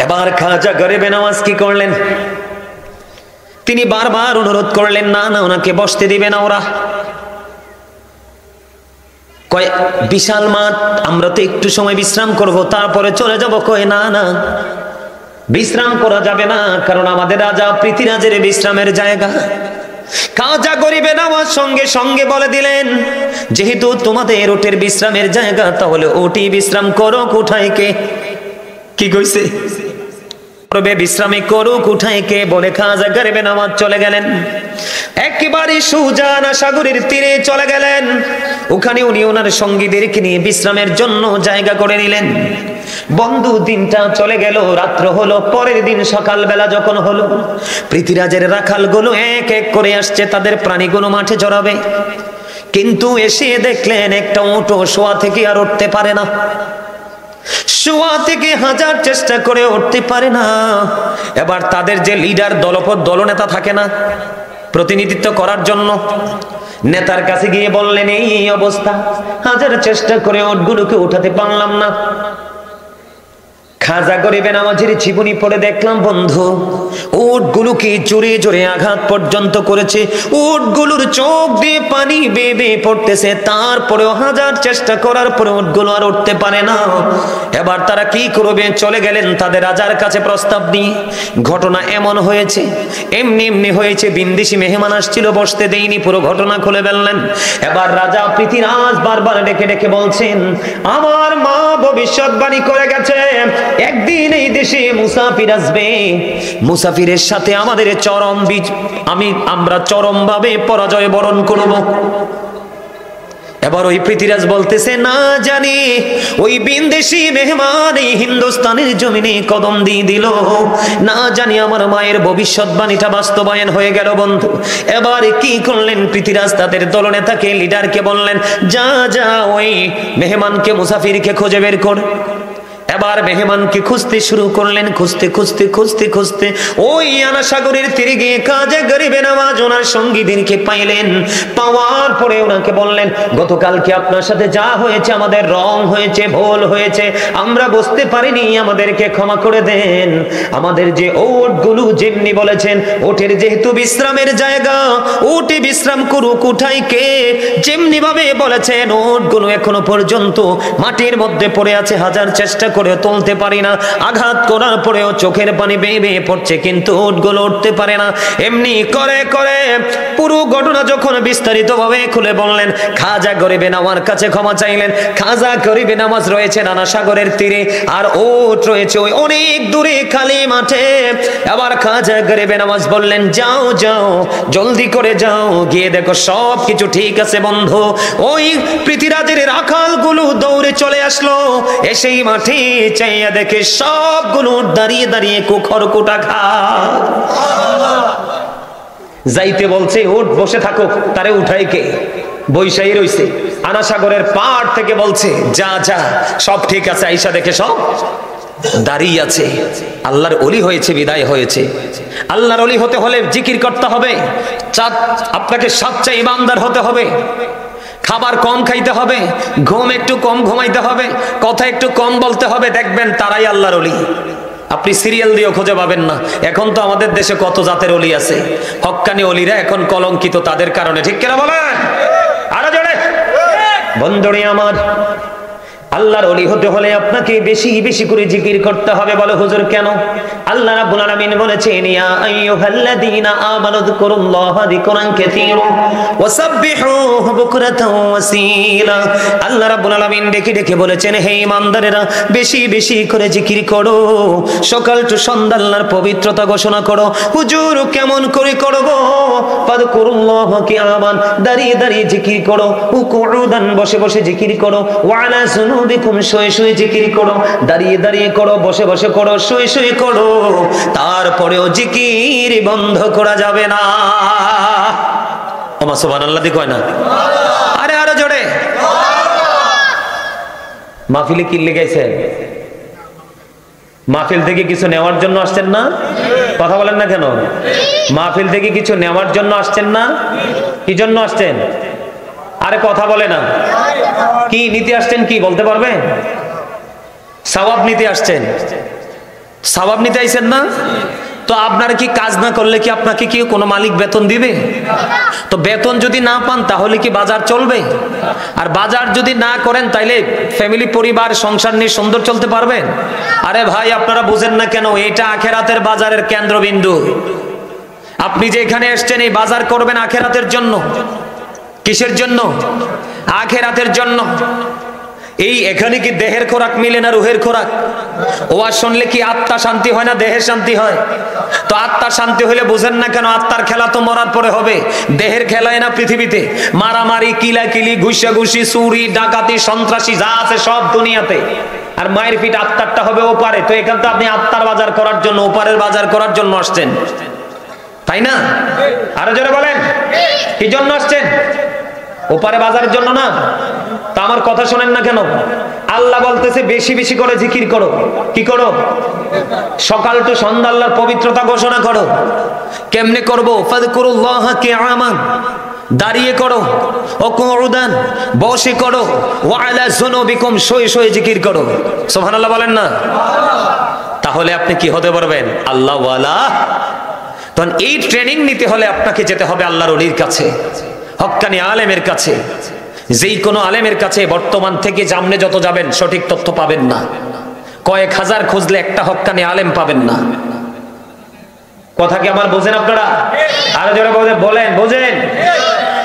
এবার খাজা গরিবে নওয়াজ কি করলেন? তিনি বারবার অনুরোধ করলেন, না না, ওনাকে বসতে দিবে না ওরা। কয়, বিশাল মাঠ, আমরা তো একটু সময় বিশ্রাম করব, তারপরে চলে যাব। কয়, না না, বিশ্রাম করা যাবে না, কারণ আমাদের রাজা পৃথিরাজের বিশ্রামের জায়গা। খাজা গরিবে নওয়াজ সঙ্গে সঙ্গে বলে দিলেন, যেহেতু তোমাদের ওটের বিশ্রামের জায়গা, তাহলে ওটি বিশ্রাম করো। কোথায় কে কি কইছে? বিশ্রামে করুক উঠায় কে বলে খাজা গরিবে নওয়াজ চলে গেলেন একেবারে সুজানা সাগরের তীরে চলে গেলেন। ওখানে উনি ওনার সঙ্গীদেরকে নিয়ে বিশ্রামের জন্য জায়গা করে নিলেন। বন্ধু দিনটা চলে গেল, রাত্র হলো। পরের দিন সকালবেলা যখন হলো, পৃথিরাজের রাখালগুলো এক এক করে আসছে, তাদের প্রাণীগুলো মাঠে চড়াবে। কিন্তু এসে দেখলেন একটা উটও শোয়া থেকে আর উঠতে পারে না। শোয়া থেকে হাজার চেষ্টা করে উঠতে পারে না। এবার তাদের যে লিডার, দলপতি, দলনেতা থাকে না প্রতিনিধিত্ব করার জন্য, নেতার কাছে গিয়ে বললেন এই অবস্থা, হাজার চেষ্টা করে উটগুলোকে উঠাতে পারলাম না। খাজা গরিবে নওয়াজের জীবনী পড়ে দেখলাম বন্ধু, উটগুলোকে জোরে জোরে আঘাত পর্যন্ত করেছে, উটগুলোর চোখ দিয়ে পানি বেয়ে বেয়ে পড়তেছে, তারপরেও হাজার চেষ্টা করার পরে উটগুলো আর উঠতে পারে না। এবার তারা কি করবে? চলে গেলেন তাদের রাজার কাছে প্রস্তাব নিয়ে। ঘটনা এমন হয়েছে, এমনি এমনি হয়েছে, বিন্দেশি মেহমান আসছিল, বসতে দেয়নি, পুরো ঘটনা খুলে ফেললেন। এবার রাজা পৃথিরাজ বারবার ডেকে ডেকে বলছেন, আমার মা ভবিষ্যৎবাণী করে গেছে একদিন এই দেশে মুসাফির আসবে, মুসাফিরের সাথে আমাদের আমরা চরম ভাবে পরাজয় বরণ করব। এবার ওই পৃথিরাজ বলতেছে, না জানি ওই বিন্দেশি মেহমান এই হিন্দুস্তানের জমিনে কদম দিয়ে দিল, না জানি আমার মায়ের ভবিষ্যৎবাণীটা বাস্তবায়ন হয়ে গেল। বন্ধু এবার কি করলেন পৃথিরাজ? তাদের দলনেতাকে, লিডারকে বললেন, যা যা ওই মেহমানকে, মুসাফিরকে খুঁজে বের কর। এবার মেহমানকে খুঁজতে শুরু করলেন, খুঁজতে খুঁজতে খুঁজতে খুঁজতে ওই আনা সাগরের তীরে গিয়ে খাজা গরিবে নওয়াজ ওনার সঙ্গীদেরকে পাইলেন। পাওয়ার পরে ওনাকে বললেন, গতকালকে আপনার সাথে যা হয়েছে, আমাদের রং হয়েছে, ভুল হয়েছে, আমরা বুঝতে পারিনি, আমাদেরকে ক্ষমা করে দেন। আমাদের যে ওটগুলো যেমনি বলেছেন, ওটের যেহেতু বিশ্রামের জায়গা, ওটে বিশ্রাম করুক, উঠাই কে যেমনি ভাবে বলেছেন, ওটগুলো এখনো পর্যন্ত মাটির মধ্যে পড়ে আছে, হাজার চেষ্টা করে তুলতে পারি না, আঘাত করার পরেও চোখের পানি বেয়ে বেয়ে পড়ছে, কিন্তু উটগুলো উঠতে পারে না। এমনি করে করে পুরো ঘটনা যখন বিস্তারিত ভাবে খুলে বললেন, খাজা গরিবে নওয়াজ কাছে ক্ষমা চাইলেন। খাজা গরিবে নওয়াজ রয়েছে নানা সাগরের তীরে, আর উট রয়েছে ওই অনেক দূরে খালি মাঠে। আবার খাজা গরিবে নওয়াজ বললেন, যাও যাও, জলদি করে যাও, গিয়ে দেখো সব কিছু ঠিক আছে। বন্ধু ওই পৃথিরাজের রাখালগুলো দৌড়ে চলে আসলো, এসেই মাঠে চাইয়া দেখে সবগুলো দাঁড়িয়ে দাঁড়িয়ে খড়কুটা খায়। যাইতে বলছে, উঠ, বসে থাকো, তারে উঠাই কে? বৈশাই রইছে। আনা সাগরের পাড় থেকে বলছে, যা যা, সব ঠিক আছে, আইসা দেখে সব দাঁড়িয়ে আছে। আল্লাহর ওলি হয়েছে, বিদায় হয়েছে। আল্লাহর ওলি হতে হলে জিকির করতে হবে, আপনাকে সচ্চা ইমানদার হতে হবে, খাবার কম খাইতে হবে, ঘুম একটু কম ঘুমাইতে হবে, কথা একটু কম বলতে হবে, দেখবেন তারাই আল্লাহর ওলি। আপনি সিরিয়াল দিয়েও খুঁজে পাবেন না। এখন তো আমাদের দেশে কত জাতের ওলি আছে, হক্কানি ওলিরা এখন কলঙ্কিত তাদের কারণে, ঠিক কিনা বলেন? আরো জোরে। বন্ধুরে আমার, আল্লাহর ওলি হতে হলে আপনাকে বেশি বেশি করে জিকির করতে হবে। বলে হুজুর কেন? আল্লাহ রাব্বুল আলামিন বলেছেন, ইয়া আইয়ুহাল্লাযীনা আমানু যিকুরুল্লাহা যিকরান কাসীরা ওয়াসাব্বিহুহু বুকরাতাও ওয়াসীলা। আল্লাহ রাব্বুল আলামিন ডেকে ডেকে বলেছেন, হে ঈমানদারেরা, বেশি বেশি করে জিকির করো, সকাল টু সন্ধ্যা আল্লাহর পবিত্রতা ঘোষণা করো। হুজুর কেমন করে করব? ফাযকুরুল্লাহা কিয়ামান, দাঁড়িয়ে দাঁড়িয়ে জিকির করো, উকুউদান, বসে বসে জিকির করো, ওয়া আলা জুনুবিকুম, শুয়ে শুয়ে জিকির করো, দাঁড়িয়ে দাঁড়িয়ে করো, বসে বসে করো, শুয়ে শুয়ে করো, তারপরেও জিকির বন্ধ করা যাবে না। ওমা সুবহানাল্লাহ দি কয় না? আরে আরো জোরে। মাহফিলে কি লেগেছেন? মাহফিল থেকে কিছু নেওয়ার জন্য আসছেন না? কথা বলেন না কেন? মাহফিল থেকে কিছু নেওয়ার জন্য আসছেন না? কি জন্য আসছেন? আরে কথা বলে না। কি নিতে আসছেন? কি বলতে পারবেন? সওয়াব নিতে আসছেন। সওয়াব নিতে আইছেন না? তো আপনারা কি কাজ না করলে কি আপনাকে কি কোনো মালিক বেতন দিবে? তো বেতন যদি না পান তাহলে কি বাজার চলবে? আর বাজার যদি না করেন তাইলে ফ্যামিলি, পরিবার, সংসার নিয়ে সুন্দর চলতে পারবেন? আরে ভাই, আপনারা বুঝেন না কেন? এটা আখেরাতের বাজারের কেন্দ্রবিন্দু। আপনি যে এখানে এসেছেন, এই বাজার করবেন আখেরাতের জন্য। কিসের জন্য? আখেরাতের জন্য। এই এখানে কি দেহের খোরাক মিলে না রুহের খোরাক? ওয়াজ শুনলে কি আত্মা শান্তি হয় না দেহের শান্তি হয়? তো আত্মার শান্তি হলে বুঝেন না কেন? আত্মার খেলা তো মরার পরে হবে, দেহের খেলায় না পৃথিবীতে। মারামারি, কিলাকিলি, ঘুষাঘুষি, চুরি, ডাকাতি, সন্ত্রাসী যা আছে সব দুনিয়াতে। আর মায়ের পিঠ আত্মারটা হবে ওপারে। তো এখান তো আপনি আত্মার বাজার করার জন্য, ওপারের বাজার করার জন্য আসছেন, তাই না? আরো জোরে বলেন, কি জন্য আসছেন? ওপারে বাজারের জন্য না? তা আমার কথা শোনেন না কেন? আল্লাহ বলতেছে বেশি বেশি করে জিকির করো। কি করো? সকাল টু সন্ধ্যা আল্লাহর পবিত্রতা ঘোষণা করো। কেমনে করবো? ফাযকুরুল্লাহা কিয়ামান, দাঁড়িয়ে করো, ও কুউদান, বসে করো, ওয়া আলা যুনুবিকুম, শুয়ে শুয়ে জিকির করো। সুবহানাল্লাহ বলেন না? তাহলে আপনি কি হতে পারবেন? আল্লাহ ওয়ালা। তখন এই ট্রেনিং নিতে হলে আপনাকে যেতে হবে আল্লাহর ওলির কাছে, হক্কানি আলেমের কাছে। যেই কোনো আলেমের কাছে বর্তমান থেকে সামনে যত যাবেন সঠিক তথ্য পাবেন না। কয়েক হাজার খুঁজলে একটা হক্কানি আলেম পাবেন না। কথা কি আমার বোঝেন আপনারা? আরো যারা বলেন, বোঝেন?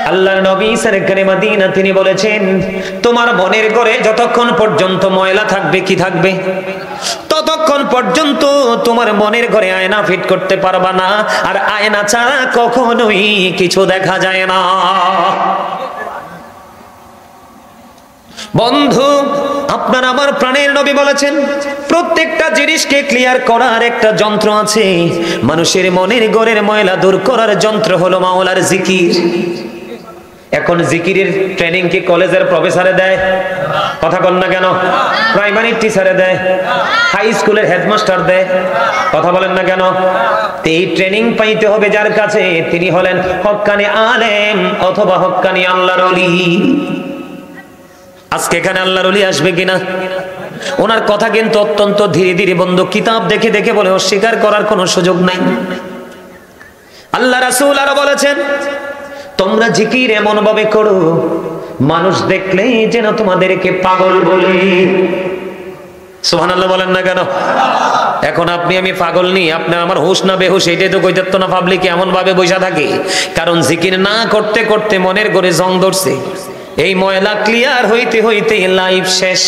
আল্লাহর নবী সরকারে মদিনা তিনি বলেছেন, তোমার মনের ঘরে যতক্ষণ পর্যন্ত ময়লা থাকবে, কি থাকবে? ততক্ষণ পর্যন্ত তোমার মনের ঘরে আয়না ফিট করতে পারবা না। আর আয়না ছাড়া কখনোই কিছু দেখা যায় না। বন্ধু, আপনার আমার প্রাণের নবী বলেছেন, প্রত্যেকটা জিনিসকে ক্লিয়ার করার একটা যন্ত্র আছে। মানুষের মনের ঘরের ময়লা দূর করার যন্ত্র হলো মাওলার জিকির। এখন জিকিরের ট্রেনিং কি কলেজের প্রফেসরে দেয়? কথা বল না কেন? প্রাইমারি টিচারে দেয়? হাই স্কুলের হেডমাস্টার দেয়? কথা বলেন না কেন? এই ট্রেনিং পাইতে হবে যার কাছে, তিনি হলেন হক্কানি আলেম অথবা হক্কানি আল্লাহর ওলি। আজকে এখানে আল্লাহর ওলি আসবে কিনা? ওনার কথা কিন্তু অত্যন্ত ধীরে ধীরে বন্ধু, কিতাব দেখে দেখে বলে অস্বীকার করার কোনো সুযোগ নাই। আল্লাহ রাসূল আরো বলেছেন, তোমরা জিকির এমন ভাবে করো মানুষ দেখলেই যেন তোমাদেরকে পাগল বলে। সুবহানাল্লাহ বলেন না কেন? এখন আপনি আমি পাগল নি, আপনার আমার হুশ না বেহুশ এটাই তো কইতে না। পাবলিক এমন ভাবে বসে থাকে, কারণ জিকির না করতে করতে মনের ঘরে জং ধরছে। এই ময়লা ক্লিয়ার হইতে হইতে লাইফ শেষ।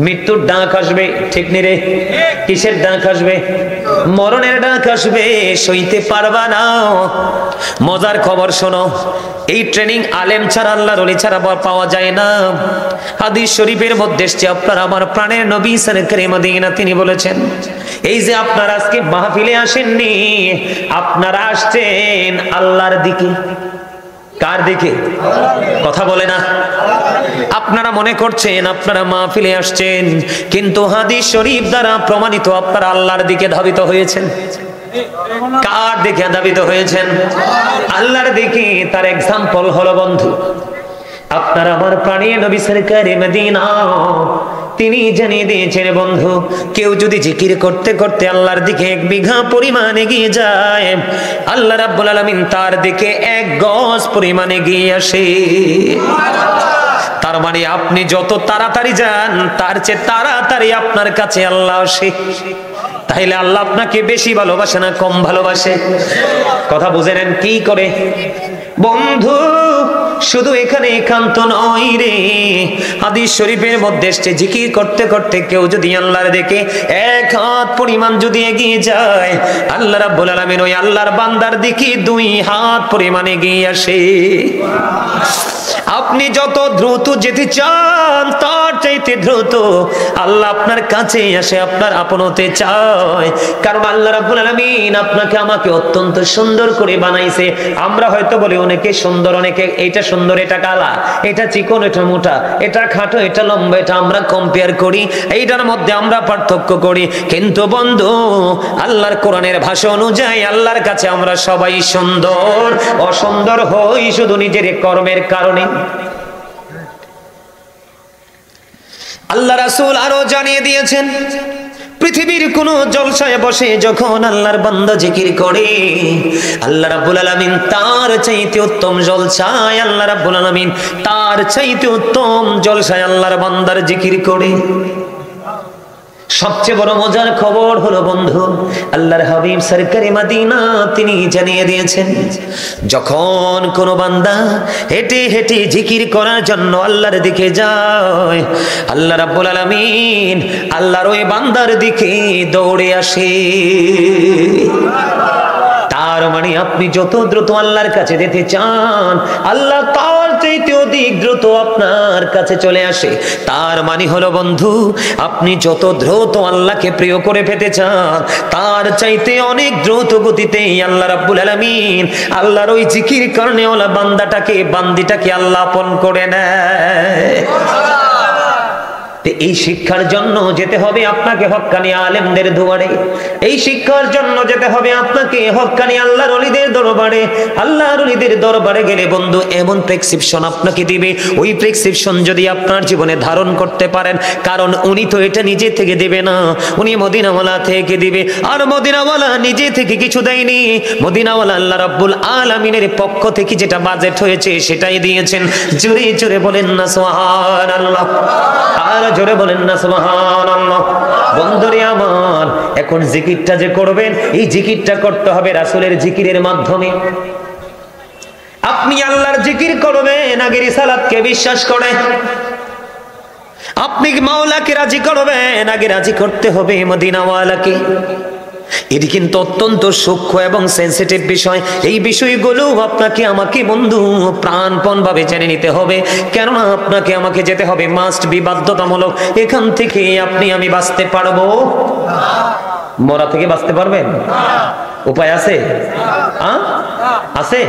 মৃত্যুর ডাক আসবে, ঠিক নি রে? কিসের ডাক আসবে? মরণের ডাক আসবে, সইতে পারবা না। মজার খবর শোনো, এই ট্রেনিং আলেম ছাড়া আল্লাহর ওলি ছাড়া পাওয়া যায় না। হাদিস শরীফের মধ্যে এসেছে, আপনার আমার প্রাণের নবী সরকারে মদিনা তিনি বলেছেন, এই যে আপনারা আজকে মাহফিলে আসেননি, আপনারা আসছেন আল্লাহর দিকে। কার দিকে? কথা বলে না। আপনারা মনে করছেন আপনারা মাহফিলে আসছেন, কিন্তু হাদিস শরীফ দ্বারা প্রমাণিত আপনারা আল্লাহর দিকে ধাবিত হয়েছেন। কার দিকে ধাবিত হয়েছেন? আল্লাহর দিকে। তার এক্সাম্পল হলো বন্ধু, আপনার আমার প্রাণের নবী সরকারে মদিনা তিনি জানিয়ে দিয়েছেন, বন্ধু কেউ যদি জিকির করতে করতে আল্লাহর দিকে 1 বিঘা পরিমাণ এগিয়ে যায়, আল্লাহ রাব্বুল আলামিন তার দিকে 1 গজ পরিমাণ এগিয়ে আসে। তার মানে আপনি যত তাড়াতাড়ি যান তার চেয়ে তাড়াতাড়ি আপনার কাছে আল্লাহ আসে। তাইলে আল্লাহ আপনাকে বেশি ভালোবাসে না কম ভালোবাসে? কথা বুঝে নেন। কি করে বন্ধু? শুধু এখানে একান্ত নয় রে, হাদিস শরীফের মধ্যে এসেছে, জিকির করতে করতে কেউ যদি আল্লাহর দিকে 1 হাত পরিমাণ যদি এগিয়ে যায়, আল্লাহ রাব্বুল আলামিন ওই আল্লাহর বান্দার দিকে 2 হাত পরিমাণ এগিয়ে আসে। আপনি যত দ্রুত যেতে চান তার চাইতে দ্রুত আল্লাহ আপনার কাছে আসে, আপনার আপন হতে চায়। কারণ আল্লাহ রাব্বুল আলামিন আপনাকে আমাকে অত্যন্ত সুন্দর করে বানাইছে। আমরা হয়তো বলি অনেকে সুন্দর, অনেকে এটা সুন্দর, এটা কালা, এটা চিকন, এটা মোটা, এটা খাটো, এটা লম্বা, এটা আমরা কম্পেয়ার করি, এইটার মধ্যে আমরা পার্থক্য করি। কিন্তু বন্ধু, আল্লাহর কোরআনের ভাষা অনুযায়ী আল্লাহর কাছে আমরা সবাই সুন্দর। অসুন্দর হই শুধু নিজের কর্মের কারণে। আল্লাহ রাসূল আরো জানিয়ে দিয়েছেন, পৃথিবীর কোন জলসায় বসে যখন আল্লাহর বান্দা জিকির করে, আল্লাহ রাব্বুল আলামিন তার চাইতে উত্তম জলসায়, আল্লাহ রাব্বুল আলামিন তার চাইতে উত্তম জলসায় আল্লাহর বান্দার জিকির করে। সবচেয়ে বড় মজার খবর হলো বন্ধু, আল্লাহর হাবিব সরকারে মদিনা তিনি জানিয়ে দিয়েছেন, যখন কোন বান্দা হেঁটে হেঁটে জিকির করার জন্য আল্লাহর দিকে যায়, আল্লাহ রাব্বুল আলামিন আল্লাহর ওই বান্দার দিকে দৌড়ে আসে। তার মানে আপনি যত দ্রুত আল্লাহর কাছে যেতে চান, আল্লাহ তার চাইতে অধিক দ্রুত আপনার কাছে চলে আসে। তার মানে হলো বন্ধু, আপনি যত দ্রুত আল্লাহকে প্রিয় করে পেতে চান, তার চাইতে অনেক দ্রুত গতিতে আল্লাহ রাব্বুল আলামিন আল্লাহর ওই জিকির কারণে ওলা বান্দিটাকে আল্লাহ আপন করে নেয়। এই শিক্ষার জন্য যেতে হবে আপনাকে হক্কানি আলেমদের দুয়ারে, এই শিক্ষার জন্য যেতে হবে আপনাকে হক্কানি আল্লাহর ওলিদের দরবারে। আল্লাহর ওলিদের দরবারে গেলে বন্ধু এমন প্রেসক্রিপশন আপনাকে দিবে, ওই প্রেসক্রিপশন যদি আপনার জীবনে ধারণ করতে পারেন, কারণ উনি তো এটা নিজে থেকে দেবে না, উনি মদিনাওয়ালা থেকে দিবে। আর মদিনাওয়ালা নিজে থেকে কিছু দেয়নি, মদিনাওয়ালা আল্লাহ রাব্বুল আলামিনের পক্ষ থেকে যেটা বাজেট হয়েছে সেটাই দিয়েছেন। জোরে জোরে বলেন না সুবহানাল্লাহ, আর জোরে বলেন না সুবহানাল্লাহ। বন্ধুরে আমার, এখন জিকিরটা যে করবেন, এই জিকিরটা করতে হবে রাসূলের জিকিরের মাধ্যমে। আপনি আল্লাহর জিকির করবেন আগে রিসালাতকে বিশ্বাস করে, আপনি মাওলাকে রাজি করবেন আগে রাজি করতে হবে মদিনাওয়ালাকে। এটি কিন্তু অত্যন্ত সূক্ষ্ম এবং সেন্সিটিভ বিষয়। এই বিষয়গুলো আপনাকে আমাকে বন্ধু প্রাণপণ ভাবে জেনে নিতে হবে, কেননা আপনাকে আমাকে যেতে হবে, মাস্ট বি, বাধ্যতামূলক। এখান থেকে আপনি আমি বাঁচতে পারবো? মরা থেকে বাঁচতে পারবেন? উপায় আছে? আছে?